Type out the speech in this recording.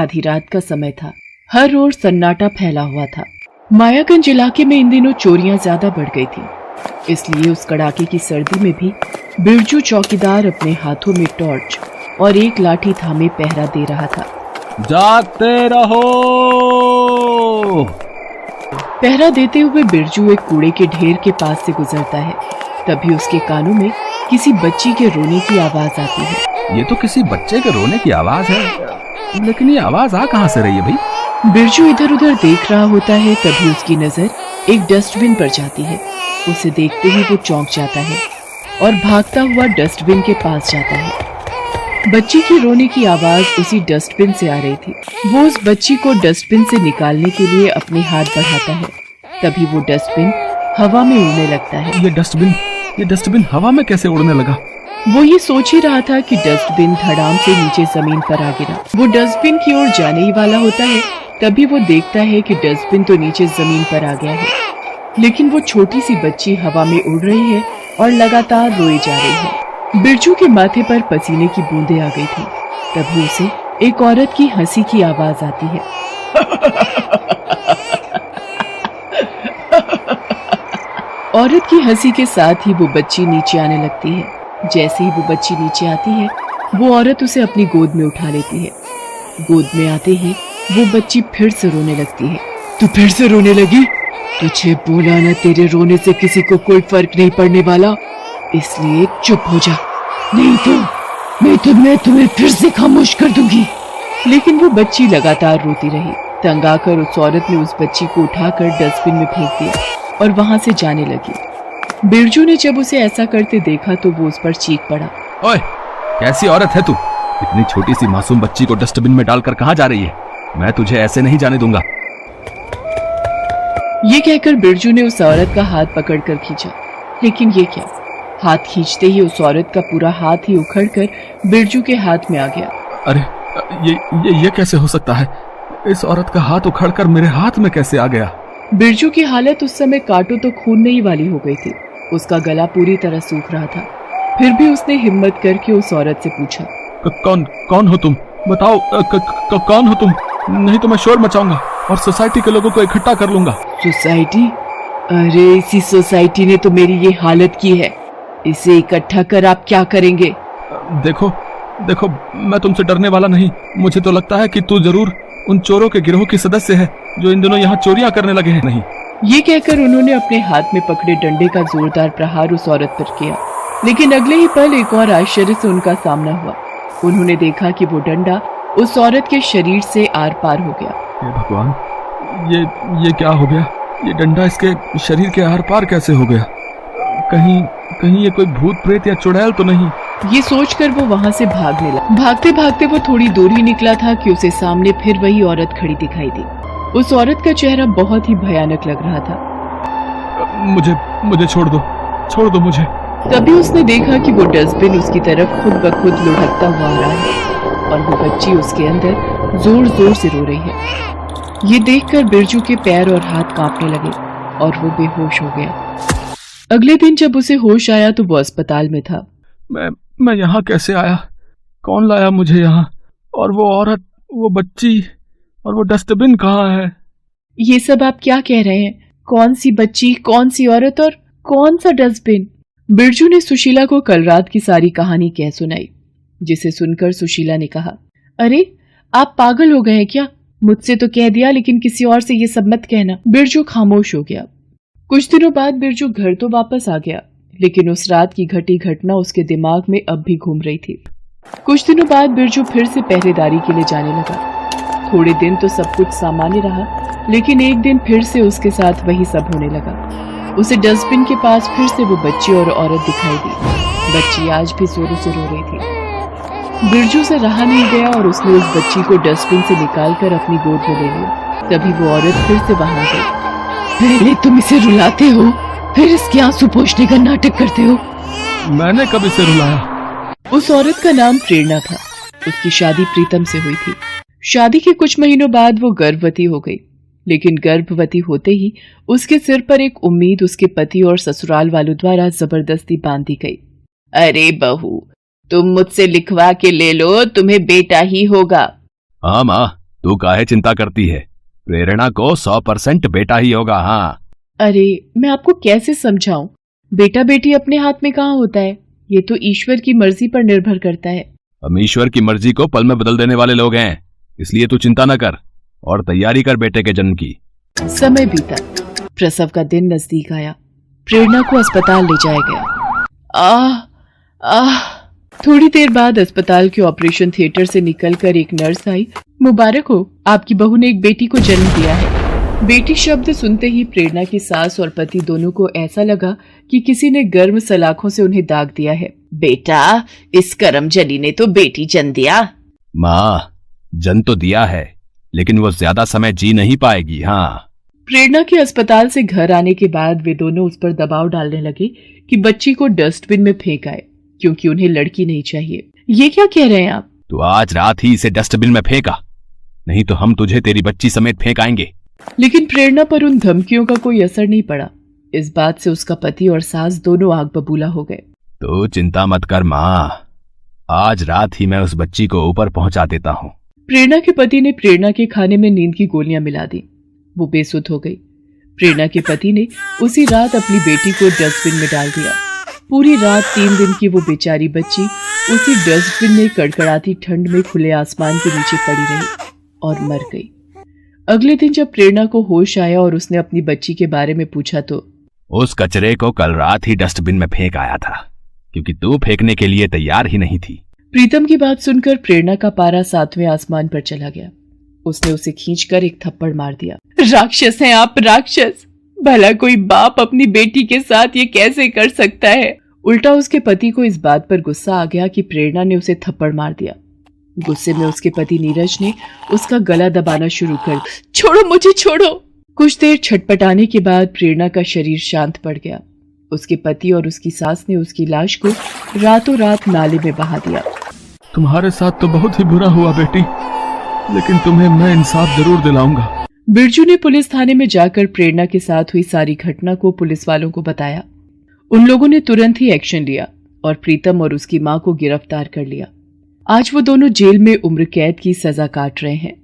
आधी रात का समय था। हर ओर सन्नाटा फैला हुआ था। मायागंज इलाके में इन दिनों चोरियां ज्यादा बढ़ गई थी, इसलिए उस कड़ाके की सर्दी में भी बिरजू चौकीदार अपने हाथों में टॉर्च और एक लाठी थामे पहरा दे रहा था। जागते रहो। पहरा देते हुए बिरजू एक कूड़े के ढेर के पास से गुजरता है। तभी उसके कानों में किसी बच्ची के रोने की आवाज आती है। ये तो किसी बच्चे के रोने की आवाज है, लेकिन ये आवाज आ कहां से रही है भाई? बिरजू इधर उधर देख रहा होता है। तभी उसकी नजर एक डस्टबिन पर जाती है। उसे देखते ही वो चौंक जाता है और भागता हुआ डस्टबिन के पास जाता है। बच्ची की रोने की आवाज उसी डस्टबिन से आ रही थी। वो उस बच्ची को डस्टबिन से निकालने के लिए अपने हाथ बढ़ाता है। तभी वो डस्टबिन हवा में उड़ने लगता है। ये डस्टबिन हवा में कैसे उड़ने लगा? वो ये सोच ही रहा था कि डस्टबिन धड़ाम से नीचे जमीन पर आ गिरा। वो डस्टबिन की ओर जाने ही वाला होता है। तभी वो देखता है कि डस्टबिन तो नीचे जमीन पर आ गया है, लेकिन वो छोटी सी बच्ची हवा में उड़ रही है और लगातार रोई जा रही है। बिरजू के माथे पर पसीने की बूंदें आ गई थी। तभी उसे एक औरत की हंसी की आवाज आती है। औरत की हंसी के साथ ही वो बच्ची नीचे आने लगती है। जैसे ही वो बच्ची नीचे आती है, वो औरत उसे अपनी गोद में उठा लेती है। गोद में आते ही वो बच्ची फिर से रोने लगती है। तू फिर से रोने लगी? तुझे बोला ना, तेरे रोने से किसी को कोई फर्क नहीं पड़ने वाला, इसलिए चुप हो जा, नहीं तो मैं तुम्हें फिर से खामोश कर दूंगी। लेकिन वो बच्ची लगातार रोती रही। तंग आकर उस औरत ने उस बच्ची को उठाकर डस्टबिन में फेंक दिया और वहां से जाने लगी। बिरजू ने जब उसे ऐसा करते देखा तो वो उस पर चीख पड़ा। ओए, कैसी औरत है तू? इतनी छोटी सी मासूम बच्ची को डस्टबिन में डालकर कहां जा रही है? मैं तुझे ऐसे नहीं जाने दूंगा। ये कहकर बिरजू ने उस औरत का हाथ पकड़कर खींचा, लेकिन ये क्या, हाथ खींचते ही उस औरत का पूरा हाथ ही उखड़कर बिरजू के हाथ में आ गया। अरे ये कैसे हो सकता है? इस औरत का हाथ उखड़कर मेरे हाथ में कैसे आ गया? बिरजू की हालत उस समय काटो तो खूनने ही वाली हो गई थी। उसका गला पूरी तरह सूख रहा था। फिर भी उसने हिम्मत करके उस औरत से पूछा, कौन हो तुम? बताओ, कौन हो तुम? नहीं तो मैं शोर मचाऊंगा और सोसाइटी के लोगों को इकट्ठा कर लूंगा। सोसाइटी? अरे इसी सोसाइटी ने तो मेरी ये हालत की है। इसे इकट्ठा कर आप क्या करेंगे? देखो, मैं तुमसे डरने वाला नहीं। मुझे तो लगता है कि तू जरूर उन चोरों के गिरोह की सदस्य है जो इन दिनों यहाँ चोरियां करने लगे हैं। नहीं। ये कहकर उन्होंने अपने हाथ में पकड़े डंडे का जोरदार प्रहार उस औरत पर किया, लेकिन अगले ही पल एक और आश्चर्य से उनका सामना हुआ। उन्होंने देखा कि वो डंडा उस औरत के शरीर से आर पार हो गया। हे भगवान, ये क्या हो गया? ये डंडा इसके शरीर के आर पार कैसे हो गया? कहीं ये कोई भूत प्रेत या चुड़ैल तो नहीं? ये सोचकर वो वहाँ से भागने लगा। भागते भागते वो थोड़ी दूर ही निकला था कि उसे सामने फिर वही औरत खड़ी दिखाई दी। उस औरत का चेहरा बहुत ही भयानक लग रहा था। मुझे छोड़ दो मुझे। तभी उसने देखा कि वो डस्टबिन उसकी तरफ खुद ब खुद लुढ़कता हुआ आ रहा है और वो बच्ची उसके अंदर जोर जोर से रो रही है। ये देखकर बिरजू के पैर और हाथ कांपने लगे और वो बेहोश हो गया। अगले दिन जब उसे होश आया तो वो अस्पताल में था। मैं यहाँ कैसे आया? कौन लाया मुझे यहाँ? और वो औरत, वो बच्ची और वो डस्टबिन कहाँ है? ये सब आप क्या कह रहे हैं? कौन सी बच्ची, कौन सी औरत और कौन सा डस्टबिन? बिरजू ने सुशीला को कल रात की सारी कहानी कह सुनाई, जिसे सुनकर सुशीला ने कहा, अरे आप पागल हो गए हैं क्या? मुझसे तो कह दिया, लेकिन किसी और से ये सब मत कहना। बिरजू खामोश हो गया। कुछ दिनों बाद बिरजू घर तो वापस आ गया, लेकिन उस रात की घटी घटना उसके दिमाग में अब भी घूम रही थी। कुछ दिनों बाद बिरजू फिर से पहरेदारी के लिए जाने लगा। थोड़े दिन तो सब कुछ सामान्य रहा, लेकिन एक दिन फिर से उसके साथ वही सब होने लगा। उसे डस्टबिन के पास फिर से वो बच्ची और औरत दिखाई दी। बच्ची आज भी जोरों से रो रही थी। बिरजू से रहा नहीं गया और उसने उस बच्ची को डस्टबिन से निकालकर अपनी गोद में ले लिया। तभी वो औरत फिर से वहां गई। पहले तुम इसे रुलाते हो, फिर इसके आंसू पोंछने का नाटक करते हो। मैंने कब इसे रुलाया? उस औरत का नाम प्रेरणा था। उसकी शादी प्रीतम से हुई थी। शादी के कुछ महीनों बाद वो गर्भवती हो गई, लेकिन गर्भवती होते ही उसके सिर पर एक उम्मीद उसके पति और ससुराल वालों द्वारा जबरदस्ती बांध दी गई। अरे बहू, तुम मुझसे लिखवा के ले लो, तुम्हें बेटा ही होगा। हाँ माँ, तू काहे चिंता करती है? प्रेरणा को 100% बेटा ही होगा। हाँ। अरे मैं आपको कैसे समझाऊं, बेटा बेटी अपने हाथ में कहाँ होता है, ये तो ईश्वर की मर्जी पर निर्भर करता है। हम ईश्वर की मर्जी को पल में बदल देने वाले लोग हैं, इसलिए तू चिंता न कर और तैयारी कर बेटे के जन्म की। समय बीता, प्रसव का दिन नजदीक आया। प्रेरणा को अस्पताल ले जाया गया। आह, थोड़ी देर बाद अस्पताल के ऑपरेशन थिएटर से निकलकर एक नर्स आई। मुबारक हो, आपकी बहू ने एक बेटी को जन्म दिया है। बेटी शब्द सुनते ही प्रेरणा की सास और पति दोनों को ऐसा लगा कि किसी ने गर्म सलाखों से उन्हें दाग दिया है। बेटा, इस करमजनी ने तो बेटी जन्म दिया। माँ, जन्म तो दिया है, लेकिन वो ज्यादा समय जी नहीं पाएगी। हाँ। प्रेरणा के अस्पताल से घर आने के बाद वे दोनों उस पर दबाव डालने लगे कि बच्ची को डस्टबिन में फेंक आए, क्योंकि उन्हें लड़की नहीं चाहिए। ये क्या कह रहे हैं आप? तो आज रात ही इसे डस्टबिन में फेंका, नहीं तो हम तुझे तेरी बच्ची समेत फेंक आएंगे। लेकिन प्रेरणा पर उन धमकियों का कोई असर नहीं पड़ा। इस बात से उसका पति और सास दोनों आग बबूला हो गए। तो चिंता मत कर माँ, आज रात ही मैं उस बच्ची को ऊपर पहुंचा देता हूँ। प्रेरणा के पति ने प्रेरणा के खाने में नींद की गोलियां मिला दी। वो बेसुध हो गई। प्रेरणा के पति ने उसी रात अपनी बेटी को डस्टबिन में डाल दिया। पूरी रात 3 दिन की वो बेचारी बच्ची उसी डस्टबिन में कड़कड़ाती ठंड में खुले आसमान के नीचे पड़ी रही और मर गई। अगले दिन जब प्रेरणा को होश आया और उसने अपनी बच्ची के बारे में पूछा तो उस कचरे को कल रात ही डस्टबिन में फेंक आया था, क्योंकि तू फेंकने के लिए तैयार ही नहीं थी। प्रीतम की बात सुनकर प्रेरणा का पारा 7वें आसमान पर चला गया। उसने उसे खींचकर एक थप्पड़ मार दिया। राक्षस हैं आप, राक्षस! भला कोई बाप अपनी बेटी के साथ ये कैसे कर सकता है? उल्टा उसके पति को इस बात पर गुस्सा आ गया कि प्रेरणा ने उसे थप्पड़ मार दिया। गुस्से में उसके पति नीरज ने उसका गला दबाना शुरू कर दिया। छोड़ो मुझे, छोड़ो! कुछ देर छटपटाने के बाद प्रेरणा का शरीर शांत पड़ गया। उसके पति और उसकी सास ने उसकी लाश को रातों रात नाले में बहा दिया। तुम्हारे साथ तो बहुत ही बुरा हुआ बेटी, लेकिन तुम्हें मैं इंसाफ जरूर दिलाऊंगा। बिरजू ने पुलिस थाने में जाकर प्रेरणा के साथ हुई सारी घटना को पुलिस वालों को बताया। उन लोगों ने तुरंत ही एक्शन लिया और प्रीतम और उसकी मां को गिरफ्तार कर लिया। आज वो दोनों जेल में उम्र कैद की सजा काट रहे हैं।